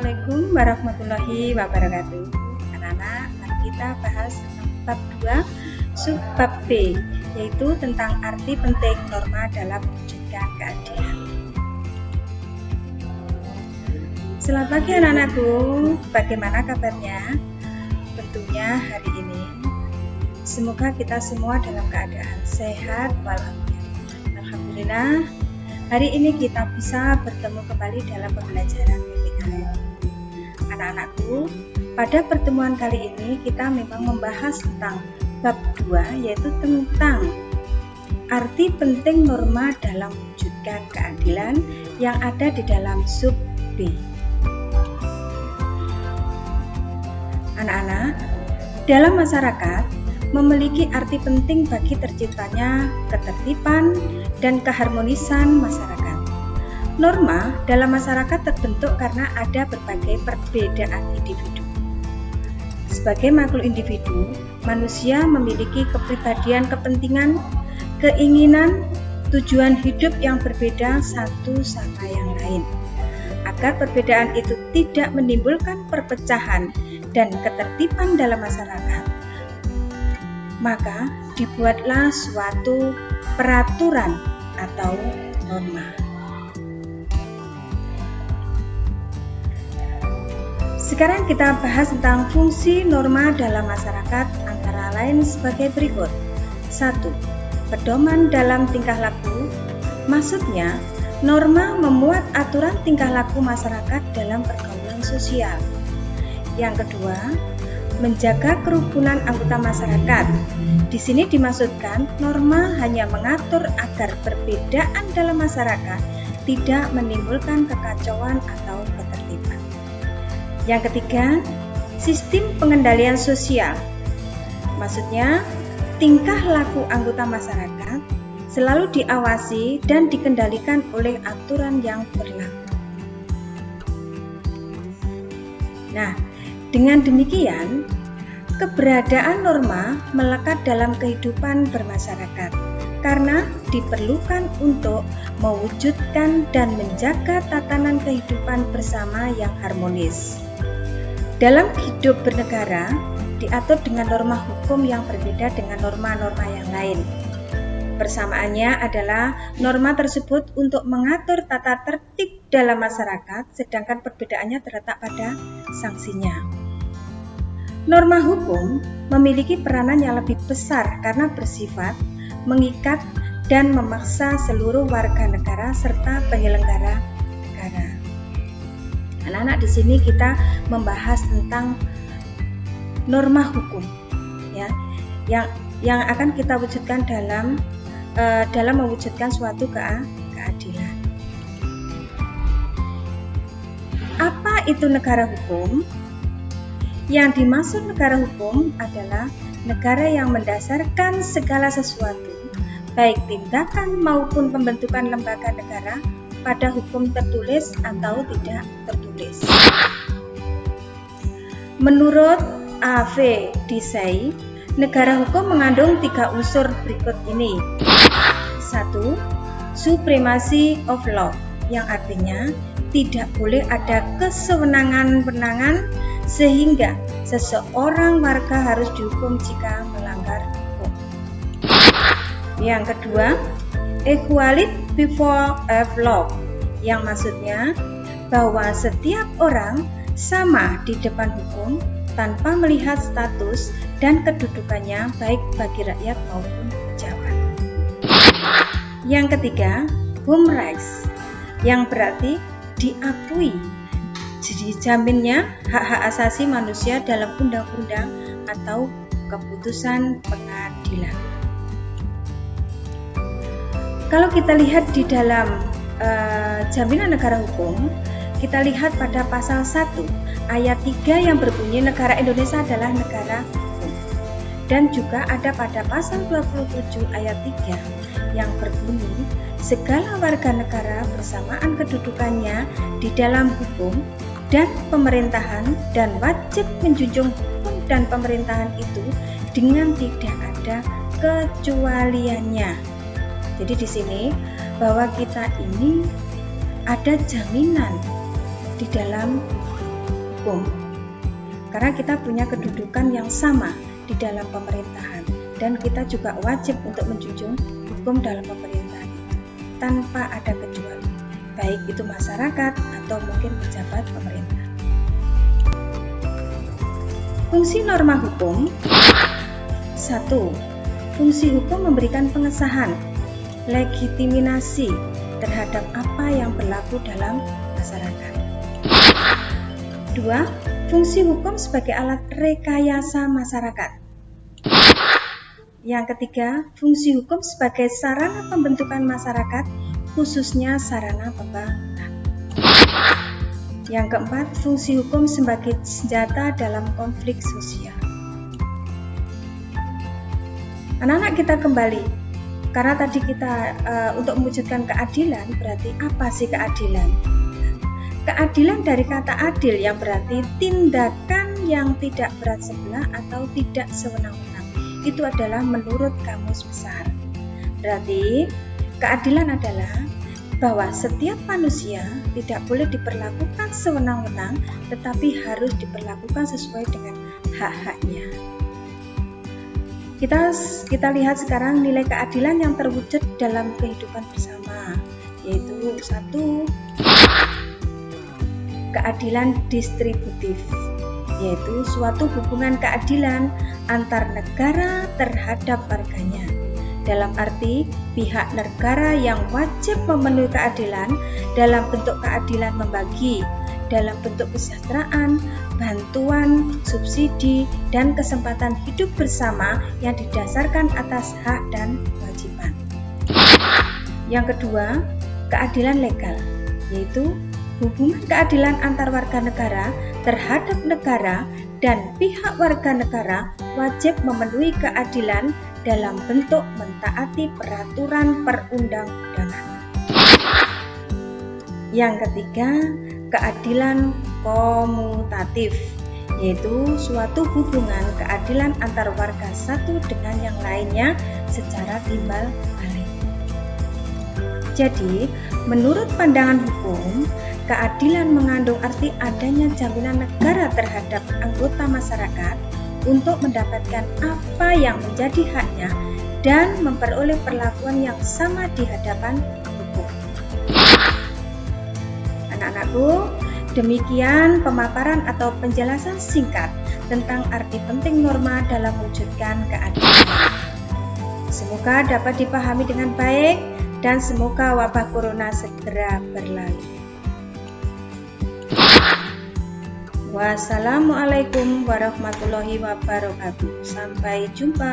Assalamualaikum warahmatullahi wabarakatuh. Anak-anak, mari kita bahas tentang bab 2 subbab B, yaitu tentang arti penting norma dalam mewujudkan keadilan. Selamat pagi anak-anakku, bagaimana kabarnya? Tentunya hari ini semoga kita semua dalam keadaan sehat walafiat. Alhamdulillah, hari ini kita bisa bertemu kembali dalam pembelajaran PPKN. Anak-anakku, pada pertemuan kali ini kita memang membahas tentang bab 2, yaitu tentang arti penting norma dalam mewujudkan keadilan yang ada di dalam sub B. Anak-anak, dalam masyarakat memiliki arti penting bagi terciptanya ketertiban dan keharmonisan masyarakat. Norma dalam masyarakat terbentuk karena ada berbagai perbedaan individu. Sebagai makhluk individu, manusia memiliki kepribadian, kepentingan, keinginan, tujuan hidup yang berbeda satu sama yang lain. Agar perbedaan itu tidak menimbulkan perpecahan dan ketertiban dalam masyarakat, maka dibuatlah suatu peraturan atau norma. Sekarang kita bahas tentang fungsi norma dalam masyarakat, antara lain sebagai berikut. 1. Pedoman dalam tingkah laku. Maksudnya, norma memuat aturan tingkah laku masyarakat dalam pergaulan sosial. Yang kedua, menjaga kerukunan anggota masyarakat. Di sini dimaksudkan norma hanya mengatur agar perbedaan dalam masyarakat tidak menimbulkan kekacauan atau ketertiban. Yang ketiga, sistem pengendalian sosial. Maksudnya, tingkah laku anggota masyarakat selalu diawasi dan dikendalikan oleh aturan yang berlaku. Nah, dengan demikian, keberadaan norma melekat dalam kehidupan bermasyarakat karena diperlukan untuk mewujudkan dan menjaga tatanan kehidupan bersama yang harmonis. Dalam hidup bernegara, diatur dengan norma hukum yang berbeda dengan norma-norma yang lain. Persamaannya adalah norma tersebut untuk mengatur tata tertib dalam masyarakat, sedangkan perbedaannya terletak pada sanksinya. Norma hukum memiliki peranan yang lebih besar karena bersifat mengikat dan memaksa seluruh warga negara serta penyelenggara negara. Anak-anak, di sini kita membahas tentang norma hukum, ya, yang akan kita wujudkan dalam mewujudkan suatu keadilan. Apa itu negara hukum? Yang dimaksud negara hukum adalah negara yang mendasarkan segala sesuatu, baik tindakan maupun pembentukan lembaga negara, pada hukum tertulis atau tidak tertulis. Menurut A.V. Dicey, negara hukum mengandung 3 unsur berikut ini. 1. Supremacy of law, yang artinya tidak boleh ada kesewenang-wenangan sehingga seseorang warga harus dihukum jika melanggar hukum. Yang kedua, equality before law, yang maksudnya bahwa setiap orang sama di depan hukum tanpa melihat status dan kedudukannya baik bagi rakyat maupun pejabat. Yang ketiga, human rights, yang berarti diakui dijaminnya hak-hak asasi manusia dalam undang-undang atau keputusan pengadilan. Kalau kita lihat di dalam jaminan negara hukum, kita lihat pada pasal 1 ayat 3 yang berbunyi negara Indonesia adalah negara hukum. Dan juga ada pada pasal 27 ayat 3 yang berbunyi segala warga negara bersamaan kedudukannya di dalam hukum dan pemerintahan dan wajib menjunjung hukum dan pemerintahan itu dengan tidak ada kecualiannya. Jadi di sini bahwa kita ini ada jaminan di dalam hukum. Karena kita punya kedudukan yang sama di dalam pemerintahan dan kita juga wajib untuk menjunjung hukum dalam pemerintahan itu tanpa ada kecuali, baik itu masyarakat atau mungkin pejabat pemerintah. Fungsi norma hukum. 1. Fungsi hukum memberikan pengesahan, legitimasi terhadap apa yang berlaku dalam masyarakat. 2. Fungsi hukum sebagai alat rekayasa masyarakat. Yang ketiga, fungsi hukum sebagai sarana pembentukan masyarakat, khususnya sarana pembangunan. Yang keempat, fungsi hukum sebagai senjata dalam konflik sosial. Anak-anak kita kembali, karena tadi kita untuk mewujudkan keadilan, berarti apa sih keadilan? Keadilan dari kata adil yang berarti tindakan yang tidak berat sebelah atau tidak sewenang-wenang. Itu adalah menurut Kamus Besar. Berarti keadilan adalah bahwa setiap manusia tidak boleh diperlakukan sewenang-wenang, tetapi harus diperlakukan sesuai dengan hak-haknya. Kita lihat sekarang nilai keadilan yang terwujud dalam kehidupan bersama, yaitu 1. Keadilan distributif, yaitu suatu hubungan keadilan antar negara terhadap warganya. Dalam arti pihak negara yang wajib memenuhi keadilan dalam bentuk keadilan membagi, dalam bentuk kesejahteraan, bantuan, subsidi, dan kesempatan hidup bersama yang didasarkan atas hak dan kewajiban. Yang kedua, keadilan legal, yaitu hubungan keadilan antar warga negara terhadap negara dan pihak warga negara wajib memenuhi keadilan dalam bentuk mentaati peraturan perundang-undangan. Yang ketiga, keadilan komutatif, yaitu suatu hubungan keadilan antar warga satu dengan yang lainnya secara timbal balik. Jadi, menurut pandangan hukum, keadilan mengandung arti adanya jaminan negara terhadap anggota masyarakat untuk mendapatkan apa yang menjadi haknya dan memperoleh perlakuan yang sama di hadapan hukum. Anak-anakku, demikian pemaparan atau penjelasan singkat tentang arti penting norma dalam mewujudkan keadilan. Semoga dapat dipahami dengan baik dan semoga wabah corona segera berlalu. Wassalamualaikum warahmatullahi wabarakatuh. Sampai jumpa.